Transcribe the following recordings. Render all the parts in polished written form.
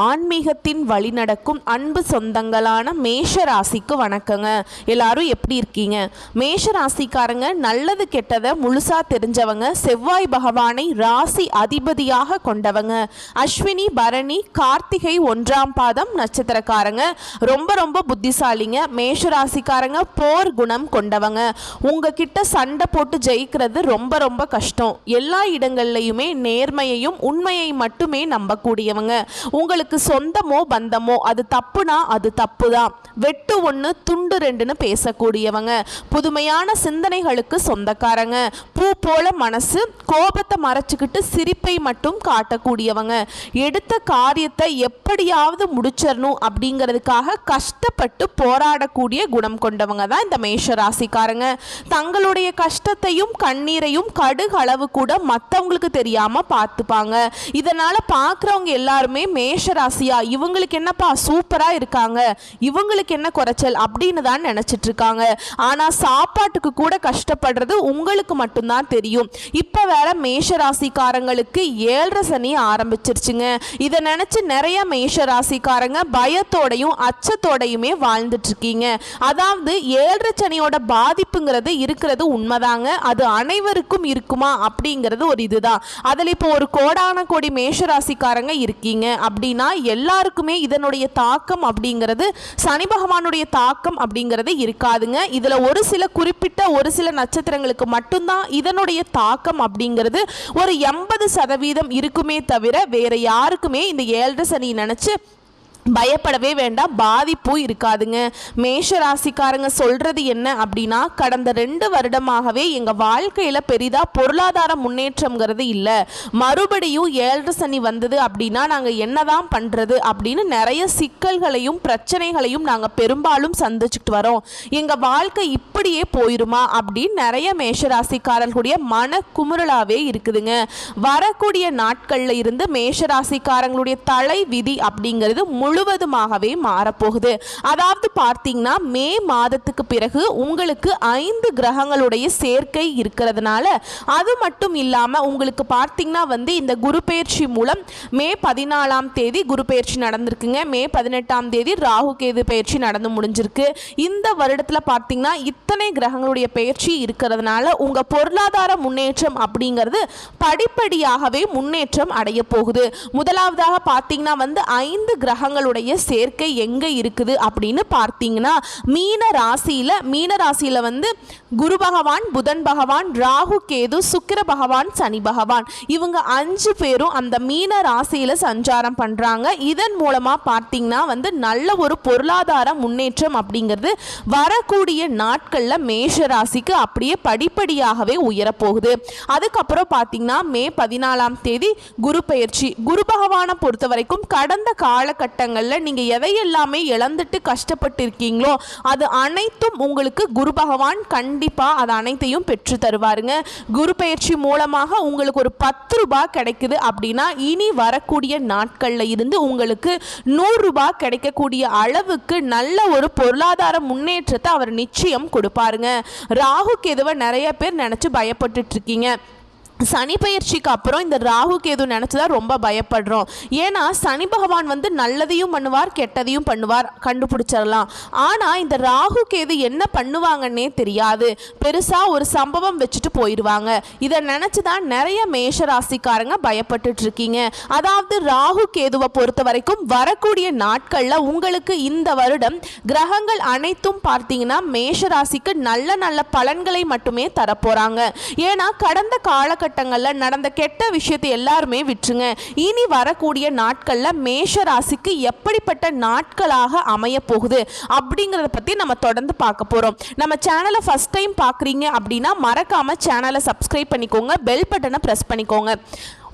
ஆன்மீகத்தின் வழி நடக்கும் அன்பு சொந்தங்களான மேஷ ராசிக்கு வணக்கங்க. எல்லாரும் எப்படி இருக்கீங்க? மேஷ ராசிக்காரங்க நல்லது கெட்டதை முழுசா தெரிஞ்சவங்க. செவ்வாய் பகவானை ராசி அதிபதியாக கொண்டவங்க. அஸ்வினி பரணி கார்த்திகை 1ஆம் பாதம் நட்சத்திரக்காரங்க. ரொம்ப புத்திசாலிங்க. மேஷ ராசிக்காரங்க போர் குணம் கொண்டவங்க. உங்ககிட்ட சண்டை போட்டு ஜெயிக்கிறது ரொம்ப கஷ்டம். எல்லா இடங்கள்லையுமே நேர்மையையும் உண்மையை மட்டுமே நம்பக்கூடியவங்க. உங்களுக்கு சொந்தமோ பந்தமோ அது தப்புனா அது தப்புதான், வெட்டு ஒன்று துண்டு ரெண்டுன்னு பேசக்கூடியவங்க. புதுமையான சிந்தனைகளுக்கு சொந்தக்காரங்க. பூ போல மனசு, கோபத்தை மறைச்சிக்கிட்டு சிரிப்பை மட்டும் காட்டக்கூடியவங்க. எடுத்த காரியத்தை எப்படியாவது முடிச்சிடணும் அப்படிங்கிறதுக்காக கஷ்டப்பட்டு போராடக்கூடிய குணம் கொண்டவங்க தான் இந்த மேஷ ராசிக்காரங்க. தங்களுடைய கஷ்டத்தையும் கண்ணீரையும் கடுகளவு கூட மற்றவங்களுக்கு தெரியாம பார்த்துப்பாங்க. இதனால பார்க்குறவங்க எல்லாருமே மேஷ ராசியா, இவங்களுக்கு என்னப்பா சூப்பரா இருக்காங்க, இவங்களுக்கு என்ன குறைச்சல் அப்படின்னு தான் நினைச்சிட்டு இருக்காங்க. ஆனா சாப்பாட்டுக்கு கூட கஷ்டப்படுறது உங்களுக்கு மட்டும்தான் தெரியும். இப்ப வேற மேஷ ராசிக்காரங்களுக்கு 7.5 சனி ஆரம்பிச்சிருச்சுங்க. இதை நினைச்சு நிறைய மேஷ ராசிக்காரங்க பயத்தோடையும் அச்சத்தோடையுமே வாழ்ந்துட்டு இருக்கீங்க. அதாவது 7.5 சனியோட பாதிப்புங்கிறது இருக்கிறது உண்மைதாங்க. அது அனைவருக்கும் இருக்குமா அப்படிங்கிறது ஒரு இதுதான். அதில் இப்போ ஒரு கோடான கோடி மேஷ ராசிக்காரங்க இருக்கீங்க அப்படின்னா எல்லாருக்குமே இதனுடைய தாக்கம் அப்படிங்கிறது, சனி பகவானுடைய தாக்கம் அப்படிங்கிறது இருக்காதுங்க. இதுல ஒரு சில குறிப்பிட்ட ஒரு சில நட்சத்திரங்களுக்கு மட்டும்தான் இதனுடைய தாக்கம் அப்படிங்கிறது ஒரு 80% இருக்குமே தவிர வேற யாருக்குமே இந்த 7.5 சனி நினைச்சு பயப்படவே வேண்டாம், பாதிப்பும் இருக்காதுங்க. மேஷ ராசிக்காரங்க சொல்றது என்ன அப்படின்னா, கடந்த 2 வருடமாகவே எங்க வாழ்க்கையில பெரிதா பொருளாதார முன்னேற்றம்ங்கிறது இல்லை. மறுபடியும் 7.5 சனி வந்தது அப்படின்னா நாங்க என்னதான் பண்றது அப்படின்னு நிறைய சிக்கல்களையும் பிரச்சனைகளையும் நாங்க பெரும்பாலும் சந்திச்சுட்டு வரோம். எங்க வாழ்க்கை இப்படியே போயிருமா அப்படின்னு நிறைய மேஷ ராசிக்காரர்களுடைய மன குமுறலாவே இருக்குதுங்க. வரக்கூடிய நாட்கள்ல இருந்து மேஷ ராசிக்காரங்களுடைய தலை விதி அப்படிங்கிறது முழுவதுமாகவே மாறப்போகுது. அதாவது பார்த்தீங்கன்னா மே மாதத்துக்கு பிறகு உங்களுக்கு 5 கிரகங்களுடைய சேர்க்கை இருக்கிறதுனால, அது மட்டும் இல்லாம உங்களுக்கு பார்த்தீங்கன்னா இந்த குரு பெயர்ச்சி மூலம் மே 14ஆம் தேதி குரு பெயர்ச்சி நடந்திருக்குங்க. மே 18ஆம் தேதி ராகு கேது பெயர்ச்சி நடந்து முடிஞ்சிருக்கு. இந்த வருடத்துல பார்த்தீங்கன்னா இத்தனை கிரகங்களுடைய பெயர்ச்சி இருக்கிறதுனால உங்க பொருளாதார முன்னேற்றம் அப்படிங்கிறது படிப்படியாகவே முன்னேற்றம் அடைய போகுது. முதலாவதாக பார்த்தீங்கன்னா 5 கிரகங்கள் சேர்க்கை எங்க இருக்குது அப்படின்னு பார்த்தீங்கன்னா மீன ராசியில குரு பகவான், புதன் பகவான், ராகு கேது, சுக்கிர பகவான், சனி பகவான், இவங்க 5 பேரும் அந்த மீன ராசியில சஞ்சாரம் பண்றாங்க. இதன் மூலமா பார்த்தீங்கன்னா நல்ல ஒரு பொருளாதார முன்னேற்றம் அப்படிங்கிறது வரக்கூடிய நாட்கள்ல மேஷ ராசிக்கு அப்படியே படிப்படியாகவே உயரப்போகுது. அதுக்கப்புறம் பார்த்தீங்கன்னா மே 14ஆம் தேதி குரு பெயர்ச்சி. குரு பகவானை பொறுத்த வரைக்கும் கடந்த காலகட்டங்கள் நீங்க எதையெல்லாமே இழந்துட்டு கஷ்டப்பட்டு இருக்கீங்களோ அது அனைத்தும் உங்களுக்கு குரு பகவான் கண்டிப்பா அது அனைத்தையும் பெற்று தருவாருங்க. குரு பெயர்ச்சி மூலமாக உங்களுக்கு ஒரு 10 ரூபாய் கிடைக்குது அப்படின்னா இனி வரக்கூடிய நாட்கள்ல இருந்து உங்களுக்கு 100 ரூபாய் கிடைக்கக்கூடிய அளவுக்கு நல்ல ஒரு பொருளாதார முன்னேற்றத்தை அவர் நிச்சயம் கொடுப்பாருங்க. ராகு கேதுவை நிறைய பேர் நினைச்சு பயப்பட்டுட்டு இருக்கீங்க. சனி பயிற்சிக்கு அப்புறம் இந்த ராகு கேது நினைச்சுதான் ரொம்ப பயப்படுறோம். ஏன்னா சனி பகவான் நல்லதையும் பண்ணுவார் கெட்டதையும் பண்ணுவார், கண்டுபிடிச்சிடலாம். ஆனா இந்த ராகு கேது என்ன பண்ணுவாங்கன்னே தெரியாது, பெருசா ஒரு சம்பவம் வச்சுட்டு போயிடுவாங்க. இதை நினைச்சுதான் நிறைய மேஷ ராசிக்காரங்க பயப்பட்டுட்டு இருக்கீங்க. அதாவது ராகு கேதுவை பொறுத்த வரைக்கும் வரக்கூடிய நாட்கள்ல உங்களுக்கு இந்த வருடம் கிரகங்கள் அனைத்தும் பார்த்தீங்கன்னா மேஷ ராசிக்கு நல்ல பலன்களை மட்டுமே தரப்போறாங்க. ஏன்னா கடந்த காலகட்டத்தில் நடந்த கெட்ட விஷயத்தை எல்லாருமே விட்டுருங்க. இனி வரக்கூடிய நாட்கள்ல மேஷ ராசிக்கு எப்படிப்பட்ட நாட்களாக அமைய போகுது அப்படிங்கறத பத்தி நம்ம தொடர்ந்து பார்க்க போறோம். நம்ம சேனலை ஃபர்ஸ்ட் டைம் பார்க்குறீங்க அப்படின்னா மறக்காம சேனலை சப்ஸ்கிரைப் பண்ணிக்கோங்க, பெல் பட்டனை பிரஸ் பண்ணிக்கோங்க.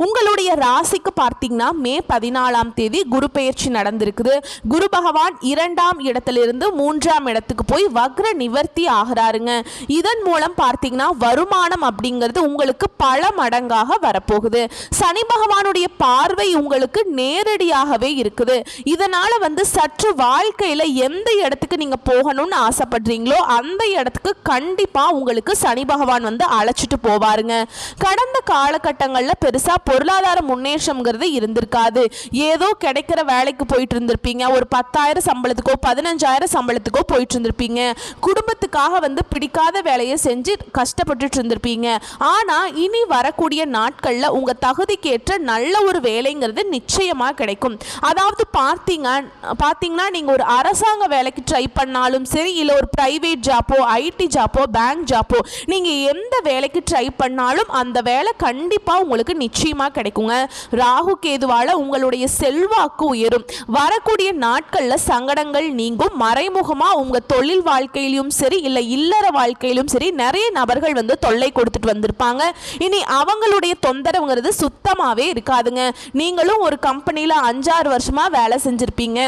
உங்களுடைய ராசிக்கு பார்த்தீங்கன்னா மே 14ஆம் தேதி குரு பெயர்ச்சி நடந்திருக்குது. குரு பகவான் 2ஆம் இடத்திலிருந்து 3ஆம் இடத்துக்கு போய் வக்ர நிவர்த்தி ஆகிறாருங்க. இதன் மூலம் பார்த்தீங்கன்னா வருமானம் அப்படிங்கிறது உங்களுக்கு பல மடங்காக வரப்போகுது. சனி பகவானுடைய பார்வை உங்களுக்கு நேரடியாகவே இருக்குது. இதனால சற்று வாழ்க்கையில எந்த இடத்துக்கு நீங்க போகணும்னு ஆசைப்படுறீங்களோ அந்த இடத்துக்கு கண்டிப்பா உங்களுக்கு சனி பகவான் அழைச்சிட்டு போவாருங்க. கடந்த காலகட்டங்கள்ல பெருசா பொருளாதார முன்னேற்றம்ங்கிறது இருந்திருக்காது. ஏதோ கிடைக்கிற வேலைக்கு போயிட்டு இருந்திருப்பீங்க. ஒரு 10,000 சம்பளத்துக்கோ 15,000 சம்பளத்துக்கோ போயிட்டு இருந்திருப்பீங்க. குடும்பத்துக்காக வந்து பிடிக்காத வேலையை செஞ்சு கஷ்டப்பட்டுட்டு இருந்திருப்பீங்க. ஆனால் இனி வரக்கூடிய நாட்களில் உங்கள் தகுதிக்கேற்ற நல்ல ஒரு வேலைங்கிறது நிச்சயமாக கிடைக்கும். அதாவது பார்த்தீங்கன்னா நீங்கள் ஒரு அரசாங்க வேலைக்கு ட்ரை பண்ணாலும் சரி, இல்லை ஒரு ப்ரைவேட் ஜாப்போ, ஐடி ஜாப்போ, பேங்க் ஜாப்போ, நீங்கள் எந்த வேலைக்கு ட்ரை பண்ணாலும் அந்த வேலை கண்டிப்பாக உங்களுக்கு நிச்சயமாக கிடைக்குங்க. ராகு கேதுவால் உங்களுடைய செல்வாக்கு உயரும். வரக்கூடிய நாட்களில் சங்கடங்கள் நீங்கும். மறைமுகமாக உங்கள் தொழில் வாழ்க்கையிலும் சரி, இல்லை இல்லற வாழ்க்கையிலும் சரி, நிறைய நபர்கள் வந்து தொல்லை கொடுத்துட்டு வந்திருப்பாங்க. இனி அவங்களுடைய தொந்தரவுங்கிறது சுத்தமாகவே இருக்காதுங்க. நீங்களும் ஒரு கம்பெனியில் 5-6 வருஷமாக வேலை செஞ்சுருப்பீங்க.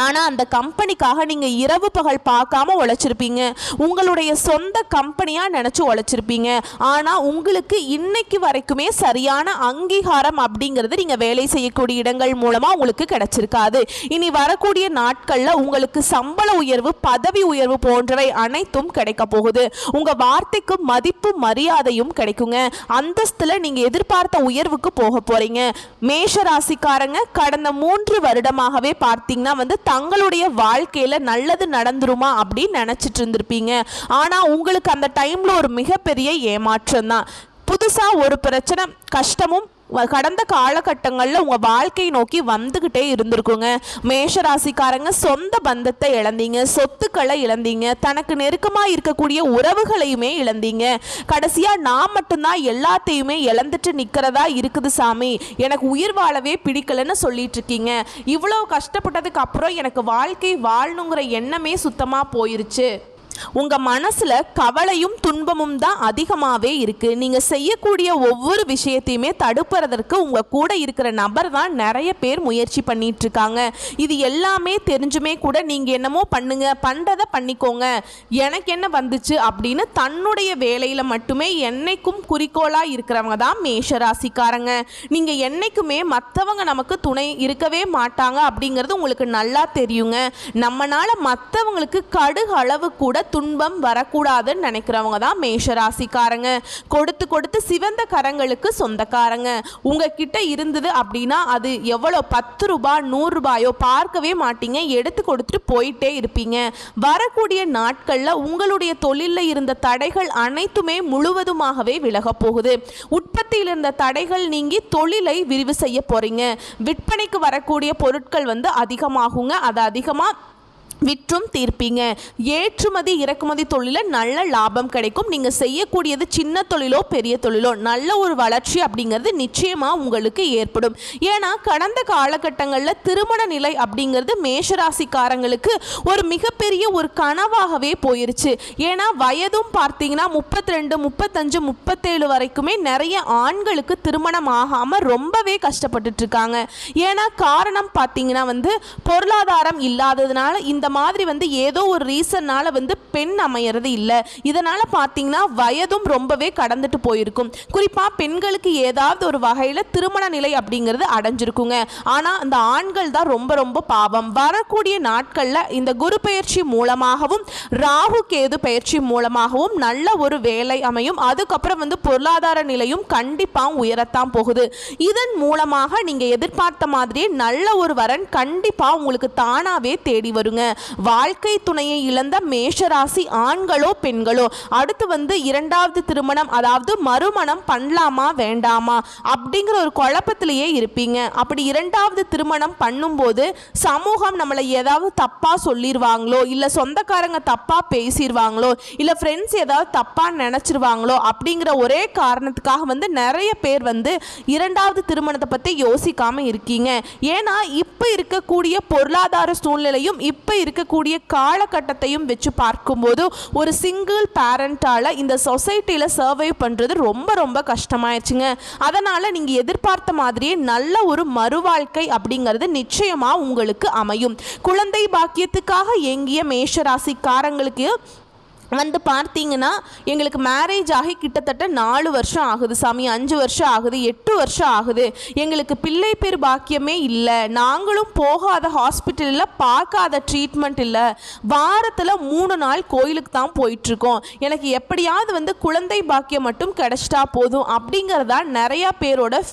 ஆனால் அந்த கம்பெனிக்காக நீங்கள் இரவு பகல் பார்க்காம உழைச்சிருப்பீங்க. உங்களுடைய சொந்த கம்பெனியாக நினச்சி உழைச்சிருப்பீங்க. ஆனால் உங்களுக்கு இன்னைக்கு வரைக்குமே சரியான அங்கீகாரம் அப்படிங்கிறது நீங்கள் வேலை செய்யக்கூடிய இடங்கள் மூலமாக உங்களுக்கு கிடைச்சிருக்காது. இனி வரக்கூடிய நாட்களில் உங்களுக்கு சம்பள உயர்வு, பதவி உயர்வு போன்றவை அனைத்தும் கிடைக்க போகுது. உங்கள் வார்த்தைக்கு மதிப்பு மரியாதையும் கிடைக்குங்க. அந்தஸ்தில் நீங்கள் எதிர்பார்த்த உயர்வுக்கு போக போகிறீங்க. மேஷ ராசிக்காரங்க கடந்த 3 வருடமாகவே பார்த்தீங்கன்னா வந்து தங்களுடைய வாழ்க்கையில நல்லது நடந்துருமா அப்படின்னு நினைச்சிட்டு இருந்திருப்பீங்க. ஆனா உங்களுக்கு அந்த டைம்ல ஒரு மிகப்பெரிய ஏமாற்றம் தான். புதுசா ஒரு பிரச்சனை, கஷ்டமும் கடந்த காலகட்டங்களில் உங்கள் வாழ்க்கையை நோக்கி வந்துக்கிட்டே இருந்திருக்குங்க. மேஷராசிக்காரங்க சொந்த பந்தத்தை இழந்தீங்க, சொத்துக்களை இழந்தீங்க, தனக்கு நெருக்கமாக இருக்கக்கூடிய உறவுகளையுமே இழந்தீங்க. கடைசியாக நான் மட்டும்தான் எல்லாத்தையுமே இழந்துட்டு நிற்கிறதா இருக்குது சாமி, எனக்கு உயிர் வாழவே பிடிக்கலன்னு சொல்லிட்டு இருக்கீங்க. இவ்வளோ கஷ்டப்பட்டதுக்கு அப்புறம் எனக்கு வாழ்க்கை வாழணுங்கிற எண்ணமே சுத்தமாக போயிருச்சு. உங்கள் மனசில் கவலையும் துன்பமும் தான் அதிகமாகவே இருக்குது. நீங்கள் செய்யக்கூடிய ஒவ்வொரு விஷயத்தையுமே தடுப்பதற்கு உங்கள் கூட இருக்கிற நபர் தான் நிறைய பேர் முயற்சி பண்ணிகிட்ருக்காங்க. இது எல்லாமே தெரிஞ்சுமே கூட நீங்கள் என்னமோ பண்ணுறதை பண்ணிக்கோங்க, எனக்கு என்ன வந்துச்சு அப்படின்னு தன்னுடைய வேலையில் மட்டுமே என்னைக்கும் குறிக்கோளாக இருக்கிறவங்க தான் மேஷராசிக்காரங்க. நீங்கள் என்னைக்குமே மற்றவங்க நமக்கு துணை இருக்கவே மாட்டாங்க அப்படிங்கிறது உங்களுக்கு நல்லா தெரியுங்க. நம்மளால் மற்றவங்களுக்கு கடுகு அளவு கூட துன்பம் வரக்கூடாதுன்னு நினைக்கிறவங்க தான் மேஷராசிக்காரங்க. கொடுத்து கொடுத்து சிவந்த கரங்களுக்கு சொந்தக்காரங்க. உங்ககிட்ட இருந்தது அப்படின்னா அது எவ்வளோ 10 ரூபாய் 100 ரூபாயோ பார்க்கவே மாட்டீங்க, எடுத்து கொடுத்துட்டு போயிட்டே இருப்பீங்க. வரக்கூடிய நாட்களில் உங்களுடைய தொழிலில் இருந்த தடைகள் அனைத்துமே முழுவதுமாகவே விலக போகுது. உற்பத்தியில் இருந்த தடைகள் நீங்கி தொழிலை விரிவு செய்ய போறீங்க. விற்பனைக்கு வரக்கூடிய பொருட்கள் வந்து அதிகமாகுங்க. அது அதிகமாக விற்றும் தீர்ப்பீங்க. ஏற்றுமதி இறக்குமதி தொழிலில் நல்ல லாபம் கிடைக்கும். நீங்கள் செய்யக்கூடியது சின்ன தொழிலோ பெரிய தொழிலோ நல்ல ஒரு வளர்ச்சி அப்படிங்கிறது நிச்சயமாக உங்களுக்கு ஏற்படும். ஏன்னா கடந்த காலகட்டங்களில் திருமண நிலை அப்படிங்கிறது மேஷராசிக்காரங்களுக்கு ஒரு மிகப்பெரிய ஒரு கனவாகவே போயிருச்சு. ஏன்னா வயதும் பார்த்தீங்கன்னா 32, 35, 37 வரைக்குமே நிறைய ஆண்களுக்கு திருமணம் ஆகாமல் ரொம்பவே கஷ்டப்பட்டுட்டு இருக்காங்க. ஏன்னா காரணம் பார்த்தீங்கன்னா வந்து பொருளாதாரம் இல்லாததுனால இந்த மாதிரி வந்து ஏதோ ஒரு ரீசன்னால வந்து பெண் அமையறது இல்லை. இதனால பார்த்தீங்கன்னா வயதும் ரொம்பவே கடந்துட்டு போயிருக்கும். குறிப்பாக பெண்களுக்கு ஏதாவது ஒரு வகையில் திருமண நிலை அப்படிங்கிறது அடைஞ்சிருக்குங்க. ஆனால் அந்த ஆண்கள் தான் ரொம்ப ரொம்ப பாவம். வரக்கூடிய நாட்களில் இந்த குரு பயிற்சி மூலமாகவும் ராகு கேது பயிற்சி மூலமாகவும் நல்ல ஒரு வேலை அமையும். அதுக்கப்புறம் வந்து பொருளாதார நிலையும் கண்டிப்பாக உயரத்தான் போகுது. இதன் மூலமாக நீங்கள் எதிர்பார்த்த மாதிரியே நல்ல ஒரு வரன் கண்டிப்பாக உங்களுக்கு தானாகவே தேடி வருங்க. வாழ்க்கை துணையை இழந்த மேஷராசி ஆண்களோ பெண்களோ அடுத்து வந்து 2வது திருமணம், அதாவது மறுமணம் பண்ணலாமா வேண்டாமா அப்படிங்கிற ஒரு குழப்பத்திலேயே இருப்பீங்க. அப்படி 2வது திருமணம் பண்ணும்போது சமூகம் நம்மளை ஏதாவது தப்பாக சொல்லிடுவாங்களோ, இல்லை சொந்தக்காரங்க தப்பாக பேசிடுவாங்களோ, இல்லை ஃப்ரெண்ட்ஸ் ஏதாவது தப்பாக நினச்சிருவாங்களோ அப்படிங்கிற ஒரே காரணத்துக்காக வந்து நிறைய பேர் வந்து 2வது திருமணத்தை பற்றி யோசிக்காமல் இருக்கீங்க. ஏன்னா இப்போ இருக்கக்கூடிய பொருளாதார சூழ்நிலையும் இப்போ இருக்கக்கூடிய காலகட்டத்தையும் வச்சு பார்க்கும்போது ஒரு சிங்கிள் பேரண்டால் இந்த சொசைட்டியில் சர்வை பண்ணுறது ரொம்ப ரொம்ப கஷ்டமாயிடுச்சுங்க. அதனால் நீங்கள் எதிர்பார்த்த மாதிரியே நல்ல ஒரு மறுவாழ்க்கை அப்படிங்கிறது நிச்சயமாக உங்களுக்கு அமையும். குழந்தை பாக்கியத்துக்காக ஏங்கிய மேஷராசிக்காரங்களுக்கு வந்து பார்த்தீங்கன்னா எங்களுக்கு மேரேஜ் ஆகி கிட்டத்தட்ட 4 வருஷம் ஆகுது சாமி, 5 வருஷம் ஆகுது, 8 வருஷம் ஆகுது, எங்களுக்கு பிள்ளை பேர் பாக்கியமே இல்லை, நாங்களும் போகாத ஹாஸ்பிட்டலில் பார்க்காத ட்ரீட்மெண்ட் இல்லை, வாரத்தில் 3 நாள் கோயிலுக்கு தான் போயிட்டுருக்கோம், எனக்கு எப்படியாவது வந்து குழந்தை பாக்கியம் மட்டும் கிடைச்சிட்டா போதும் அப்படிங்கிறதா நிறையா பேரோட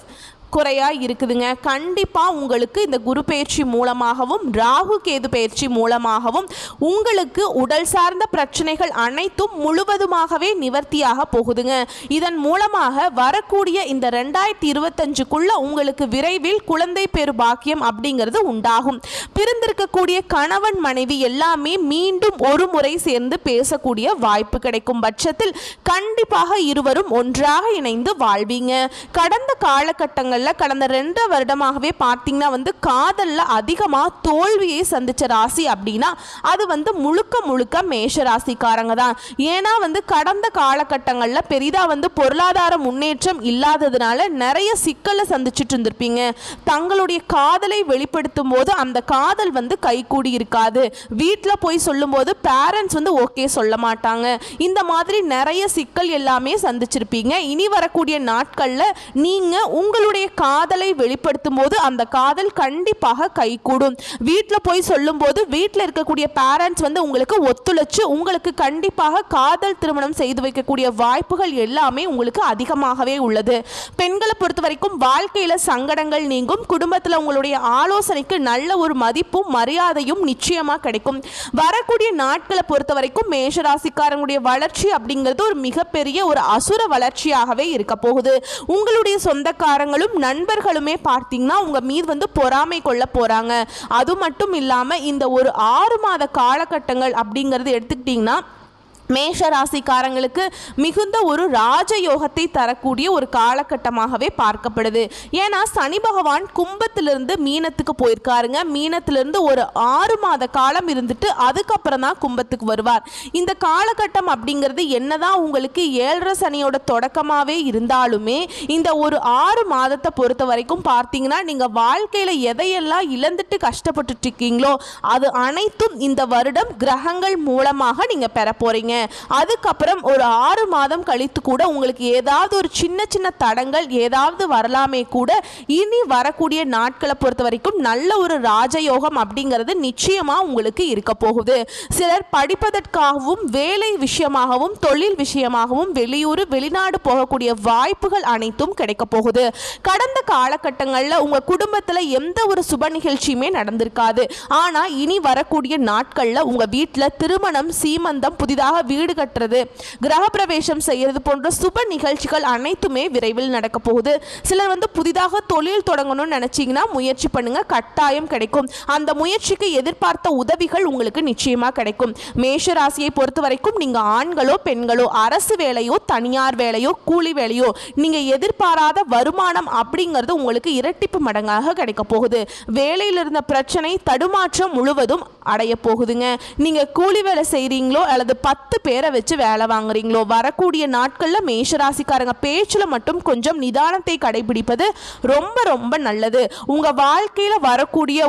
குறையா இருக்குதுங்க. கண்டிப்பா உங்களுக்கு இந்த குரு பயிற்சி மூலமாகவும் ராகு கேது பயிற்சி மூலமாகவும் உங்களுக்கு உடல் சார்ந்த பிரச்சனைகள் அனைத்தும் முழுவதுமாகவே நிவர்த்தியாக போகுதுங்க. இதன் மூலமாக வரக்கூடிய இந்த 2025க்குள்ள உங்களுக்கு விரைவில் குழந்தை பேரு பாக்கியம் அப்படிங்கிறது உண்டாகும். பிரிந்திருக்கக்கூடிய கணவன் மனைவி எல்லாமே மீண்டும் ஒரு முறை சேர்ந்து பேசக்கூடிய வாய்ப்பு கிடைக்கும் பட்சத்தில் கண்டிப்பாக இருவரும் ஒன்றாக இணைந்து வாழ்வீங்க. கடந்த காலகட்டங்களில் கடந்த 2 வருடமாகவே பார்த்தீங்கன்னா காதல்ல அதிகமாக தோல்வியை சந்திச்ச ராசி அப்படின்னா அது முழுக்க முழுக்க மேஷ ராசிக்காரங்க தான். ஏன்னா கடந்த காலகட்டங்களில் பெரிதா பொருளாதார முன்னேற்றம் இல்லாததுனால நிறைய சிக்கலை சந்திச்சுட்டு இருந்திருப்பீங்க. தங்களுடைய காதலை வெளிப்படுத்தும் போது அந்த காதல் கைகூடி இருக்காது. வீட்டில் போய் சொல்லும் போது பேரண்ட்ஸ் ஓகே சொல்ல மாட்டாங்க. இந்த மாதிரி நிறைய சிக்கல் எல்லாமே சந்திச்சிருப்பீங்க. இனி வரக்கூடிய நாட்கள்ல நீங்க உங்களுடைய காதலை வெளிப்படுத்தும் போது அந்த காதல் கண்டிப்பாக கைகூடும். வீட்டில் போய் சொல்லும் போது வீட்டில் இருக்கக்கூடிய பேரண்ட்ஸ் உங்களுக்கு ஒத்துழைச்சு உங்களுக்கு கண்டிப்பாக காதல் திருமணம் செய்து வைக்கக்கூடிய வாய்ப்புகள் எல்லாமே உங்களுக்கு அதிகமாகவே உள்ளது. பெண்களை பொறுத்த வரைக்கும் வாழ்க்கையில சங்கடங்கள் நீங்கும். குடும்பத்தில் உங்களுடைய ஆலோசனைக்கு நல்ல ஒரு மதிப்பும் மரியாதையும் நிச்சயமா கிடைக்கும். வரக்கூடிய நாட்களை பொறுத்த வரைக்கும் மேஷராசிக்காரங்களுடைய வளர்ச்சி அப்படிங்கிறது ஒரு மிகப்பெரிய ஒரு அசுர வளர்ச்சியாகவே இருக்க போகுது. உங்களுடைய சொந்தக்காரங்களும் நண்பர்களுமே பார்த்தீங்கன்னா உங்க மீது பொறாமை கொள்ள போறாங்க. அது மட்டும் இல்லாம இந்த ஒரு 6 மாத காலகட்டங்கள் அப்படிங்கிறது எடுத்துக்கிட்டீங்கன்னா மேஷ ராசிக்காரங்களுக்கு மிகுந்த ஒரு ராஜயோகத்தை தரக்கூடிய ஒரு காலகட்டமாகவே பார்க்கப்படுது. ஏன்னா சனி பகவான் கும்பத்திலிருந்து மீனத்துக்கு போயிருக்காருங்க. மீனத்திலிருந்து ஒரு 6 மாத காலம் இருந்துட்டு அதுக்கப்புறம் தான் கும்பத்துக்கு வருவார். இந்த காலகட்டம் அப்படிங்கிறது என்னதான் உங்களுக்கு 7.5 சனியோட தொடக்கமாகவே இருந்தாலுமே இந்த ஒரு 6 மாதத்தை பொறுத்த வரைக்கும் பார்த்தீங்கன்னா நீங்கள் வாழ்க்கையில் எதையெல்லாம் இழந்துட்டு கஷ்டப்பட்டு இருக்கீங்களோ அது அனைத்தும் இந்த வருடம் கிரகங்கள் மூலமாக நீங்கள் பெற போறீங்க. அதுக்கப்புறம் ஒரு 6 மாதம் கழித்து கூட உங்களுக்கு ஏதாவது ஒரு சின்ன சின்ன தடங்கள் ஏதாவது வரலாமே கூட இனி வரக்கூடிய நாட்களை பொறுத்த வரைக்கும் நல்ல ஒரு ராஜயோகம் அப்படிங்கிறது நிச்சயமா உங்களுக்கு இருக்க போகுது. சிலர் படிப்பதற்காகவும் வேலை விஷயமாகவும் தொழில் விஷயமாகவும் வெளியூர் வெளிநாடு போகக்கூடிய வாய்ப்புகள் அனைத்தும் கிடைக்க போகுது. கடந்த காலகட்டங்களில் உங்க குடும்பத்தில் எந்த ஒரு சுப நிகழ்ச்சியுமே நடந்திருக்காது. ஆனா இனி வரக்கூடிய நாட்கள்ல உங்க வீட்டில் திருமணம் சீமந்தம் புதிதாக வீடு கட்டுறது கிரகப்பிரவேசம் செய்யறது போன்ற சுப நிகழ்ச்சிகள் அனைத்துமே விரைவில் நடக்க போகுது. சிலர் புதிதாக தொழில் தொடங்கணும்னு நினைச்சீங்கன்னா முயற்சி பண்ணுங்க, கட்டாயம் கிடைக்கும். அந்த முயற்சிக்கு எதிர்பார்த்த உதவிகள் உங்களுக்கு நிச்சயமா கிடைக்கும். மேஷ ராசியை பொறுத்த வரைக்கும் நீங்க ஆண்களோ பெண்களோ அரசு வேலையோ தனியார் வேலையோ கூலி வேலையோ நீங்க எதிர்பாராத வருமானம் அப்படிங்கிறது உங்களுக்கு இரட்டிப்பு மடங்காக கிடைக்க போகுது. வேலையில் இருந்த பிரச்சனை தடுமாற்றம் முழுவதும் அடைய போகுதுங்க. நீங்க கூலி வேலை செய்றீங்களோ அல்லது 10 பேரை வச்சு வேலை வாங்குறீங்களோ வரக்கூடிய நாட்களில் மேஷராசிக்காரங்க பேச்சில் மட்டும் கொஞ்சம் நிதானத்தை கடைபிடிப்பது ரொம்ப ரொம்ப நல்லது. உங்க வாழ்க்கையில வரக்கூடிய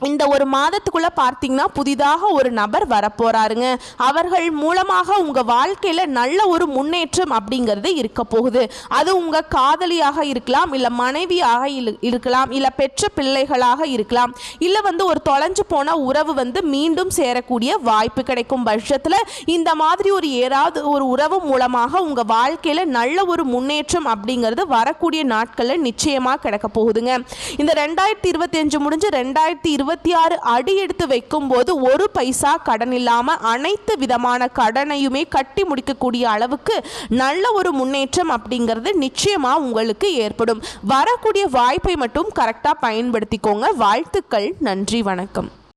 இந்த ஒரு மாதத்துக்குள்ள பார்த்தீங்கன்னா புதிதாக ஒரு நபர் வரப்போறாருங்க. அவர்கள் மூலமாக உங்க வாழ்க்கையில நல்ல ஒரு முன்னேற்றம் அப்படிங்கிறது இருக்க போகுது. அது உங்க காதலியாக இருக்கலாம், இல்ல மனைவியாக இருக்கலாம், இல்ல பெற்ற பிள்ளைகளாக இருக்கலாம், இல்ல ஒரு தொலைஞ்சு போன உறவு மீண்டும் சேரக்கூடிய வாய்ப்பு கிடைக்கும் பட்சத்துல இந்த மாதிரி ஒரு ஏதாவது ஒரு உறவு மூலமாக உங்க வாழ்க்கையில நல்ல ஒரு முன்னேற்றம் அப்படிங்கிறது வரக்கூடிய நாட்கள்ல நிச்சயமா கிடைக்க போகுதுங்க. இந்த 2025 முடிஞ்சு 2026 அடி எடுத்து வைக்கும் போது 1 பைசா கடன் இல்லாம அனைத்து விதமான கடனையுமே கட்டி முடிக்கக்கூடிய அளவுக்கு நல்ல ஒரு முன்னேற்றம் அப்படிங்கிறது நிச்சயமா உங்களுக்கு ஏற்படும். வரக்கூடிய வாய்ப்பை மட்டும் கரெக்டா பயன்படுத்திக்கோங்க. வாழ்த்துக்கள். நன்றி, வணக்கம்.